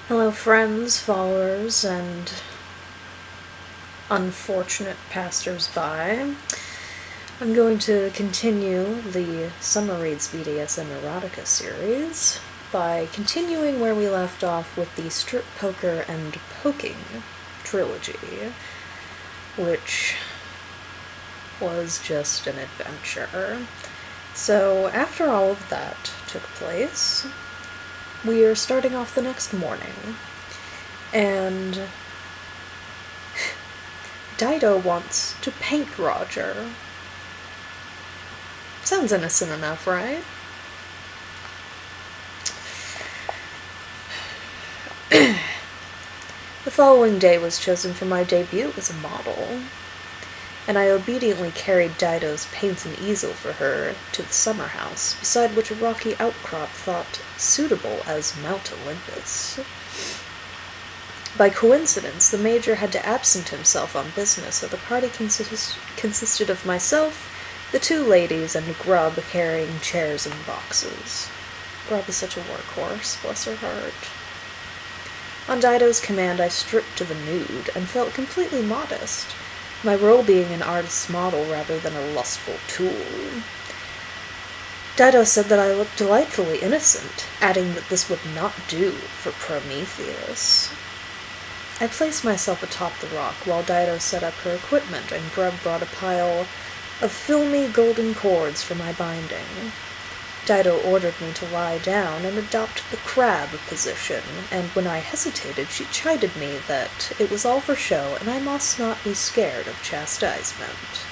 Hello, friends, followers, and unfortunate passers-by. I'm going to continue the Summer Reads BDSM Erotica series by continuing where we left off with the Strip Poker and Poking trilogy, which was just an adventure. So, after all of that took place, we are starting off the next morning, and Dido wants to paint Roger. Sounds innocent enough, right? The following day was chosen for my debut as a model, and I obediently carried Dido's paints and easel for her to the summer house, beside which a rocky outcrop thought suitable as Mount Olympus. By coincidence, the Major had to absent himself on business, so the party consisted of myself, the two ladies, and Grub carrying chairs and boxes. Grub is such a workhorse, bless her heart. On Dido's command, I stripped to the nude, and felt completely modest, my role being an artist's model rather than a lustful tool. Dido said that I looked delightfully innocent, adding that this would not do for Prometheus. I placed myself atop the rock while Dido set up her equipment, and Grub brought a pile of filmy golden cords for my binding. Dido ordered me to lie down and adopt the crab position, and when I hesitated, she chided me that it was all for show and I must not be scared of chastisement.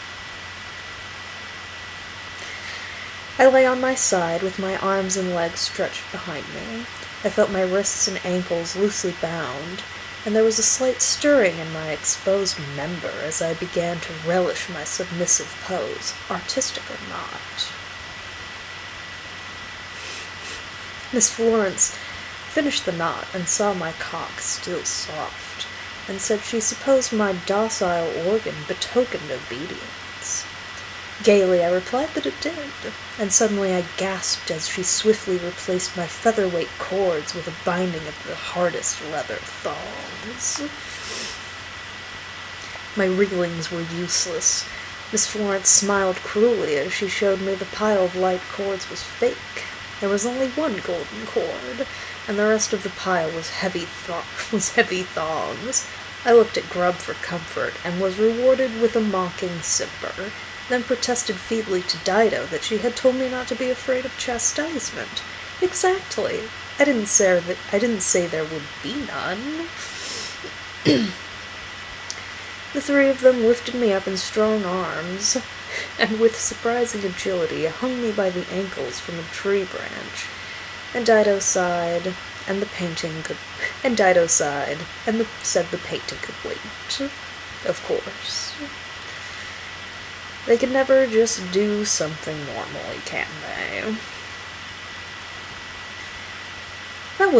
I lay on my side with my arms and legs stretched behind me. I felt my wrists and ankles loosely bound, and there was a slight stirring in my exposed member as I began to relish my submissive pose, artistic or not. Miss Florence finished the knot and saw my cock still soft, and said she supposed my docile organ betokened obedience. Gaily I replied that it did, and suddenly I gasped as she swiftly replaced my featherweight cords with a binding of the hardest leather thongs. My wrigglings were useless. Miss Florence smiled cruelly as she showed me the pile of light cords was fake. There was only one golden cord, and the rest of the pile was heavy thongs. I looked at Grub for comfort, and was rewarded with a mocking simper, then protested feebly to Dido that she had told me not to be afraid of chastisement. Exactly. I didn't say there would be none. The three of them lifted me up in strong arms, and with surprising agility hung me by the ankles from a tree branch. And Dido sighed, and said the painting could wait. Of course. They can never just do something normally, can they? That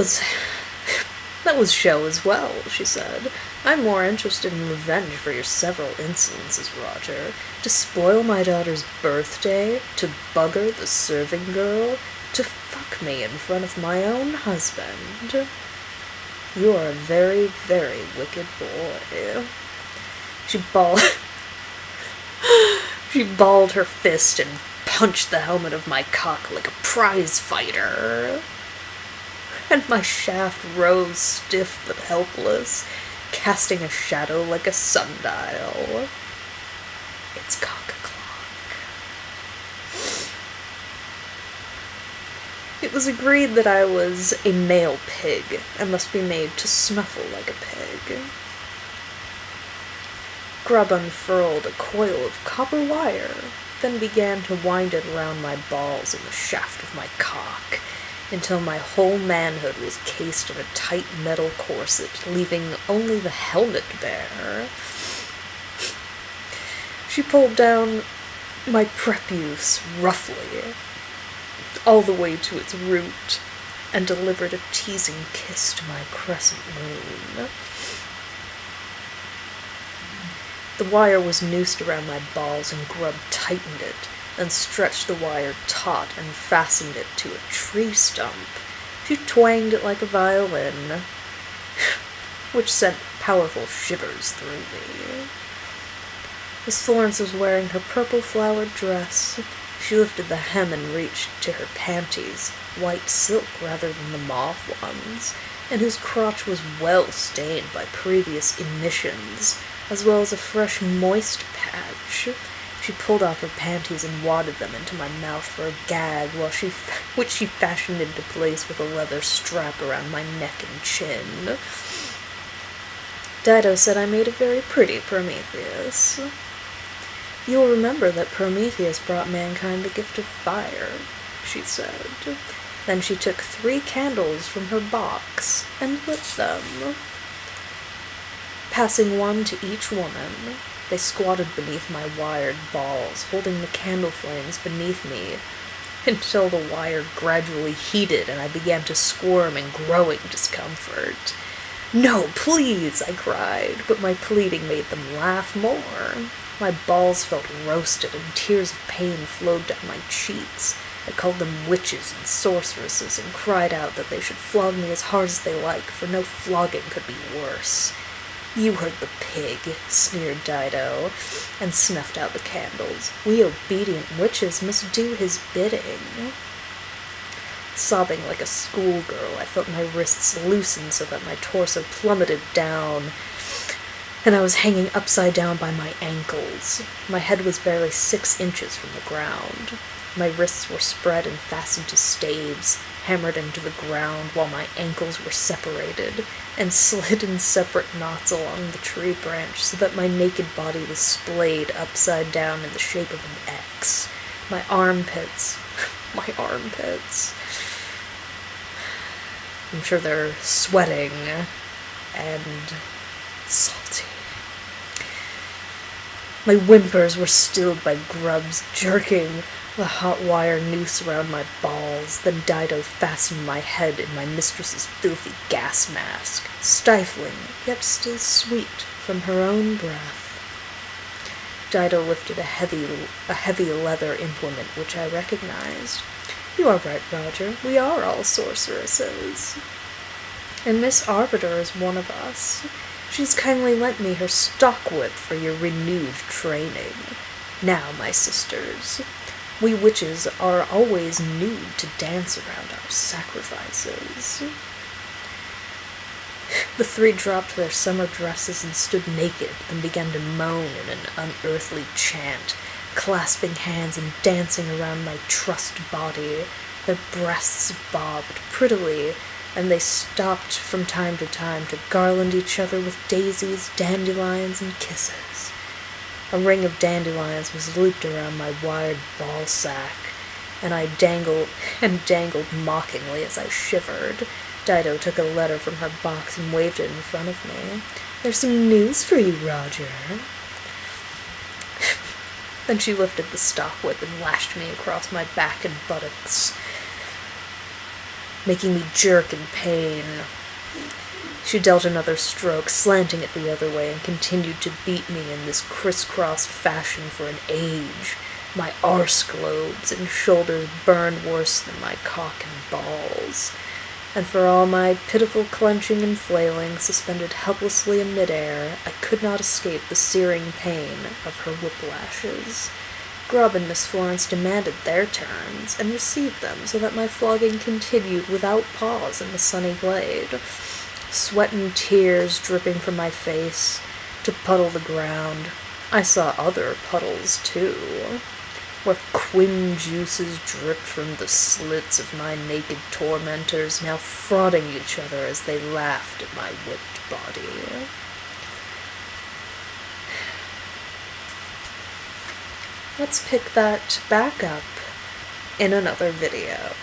was show as well, she said. I'm more interested in revenge for your several insolences, Roger. To spoil my daughter's birthday, to bugger the serving girl, to fuck me in front of my own husband. You are a very, very wicked boy. She balled her fist and punched the helmet of my cock like a prize fighter. And my shaft rose stiff but helpless, casting a shadow like a sundial. It's cock-a-clock. It was agreed that I was a male pig, and must be made to snuffle like a pig. Grub unfurled a coil of copper wire, then began to wind it around my balls and the shaft of my cock, until my whole manhood was cased in a tight metal corset, leaving only the helmet bare. She pulled down my prepuce roughly, all the way to its root, and delivered a teasing kiss to my crescent moon. The wire was noosed around my balls, and Grub tightened it, then stretched the wire taut and fastened it to a tree stump. She twanged it like a violin. which sent powerful shivers through me. Miss Florence was wearing her purple flowered dress. She lifted the hem and reached to her panties, white silk rather than the mauve ones, and whose crotch was well stained by previous emissions, as well as a fresh moist patch. She pulled off her panties and wadded them into my mouth for a gag, which she fashioned into place with a leather strap around my neck and chin. Dido said I made a very pretty Prometheus. You will remember that Prometheus brought mankind the gift of fire, she said. Then she took 3 candles from her box and lit them. Passing one to each woman, they squatted beneath my wired balls, holding the candle flames beneath me, until the wire gradually heated and I began to squirm in growing discomfort. "No, please," I cried, but my pleading made them laugh more. My balls felt roasted and tears of pain flowed down my cheeks. I called them witches and sorceresses and cried out that they should flog me as hard as they liked, for no flogging could be worse. "You heard the pig," sneered Dido, and snuffed out the candles. "We obedient witches must do his bidding." Sobbing like a schoolgirl, I felt my wrists loosen so that my torso plummeted down, and I was hanging upside down by my ankles. My head was barely 6 inches from the ground. My wrists were spread and fastened to staves, hammered into the ground, while my ankles were separated and slid in separate knots along the tree branch so that my naked body was splayed upside down in the shape of an X. My armpits. I'm sure they're sweating and salty. My whimpers were stilled by grubs jerking the hot wire noose around my balls. Then Dido fastened my head in my mistress's filthy gas mask, stifling, yet still sweet from her own breath. Dido lifted a heavy leather implement which I recognized. "You are right, Roger. We are all sorceresses. And Miss Arbiter is one of us. She's kindly lent me her stock whip for your renewed training. Now, my sisters, we witches are always nude to dance around our sacrifices." The 3 dropped their summer dresses and stood naked, and began to moan in an unearthly chant, clasping hands and dancing around my trussed body. Their breasts bobbed prettily, and they stopped from time to garland each other with daisies, dandelions, and kisses. A ring of dandelions was looped around my wired ball sack, and I dangled mockingly as I shivered. Dido took a letter from her box and waved it in front of me. "There's some news for you, Roger." Then she lifted the stock whip and lashed me across my back and buttocks, making me jerk in pain. She dealt another stroke, slanting it the other way, and continued to beat me in this crisscross fashion for an age. My arse globes and shoulders burned worse than my cock and balls. And for all my pitiful clenching and flailing, suspended helplessly in midair, I could not escape the searing pain of her whiplashes. Grubb and Miss Florence demanded their turns, and received them, so that my flogging continued without pause in the sunny glade. Sweat and tears dripping from my face to puddle the ground. I saw other puddles, too, where quin juices dripped from the slits of my naked tormentors, now frauding each other as they laughed at my whipped body. Let's pick that back up in another video.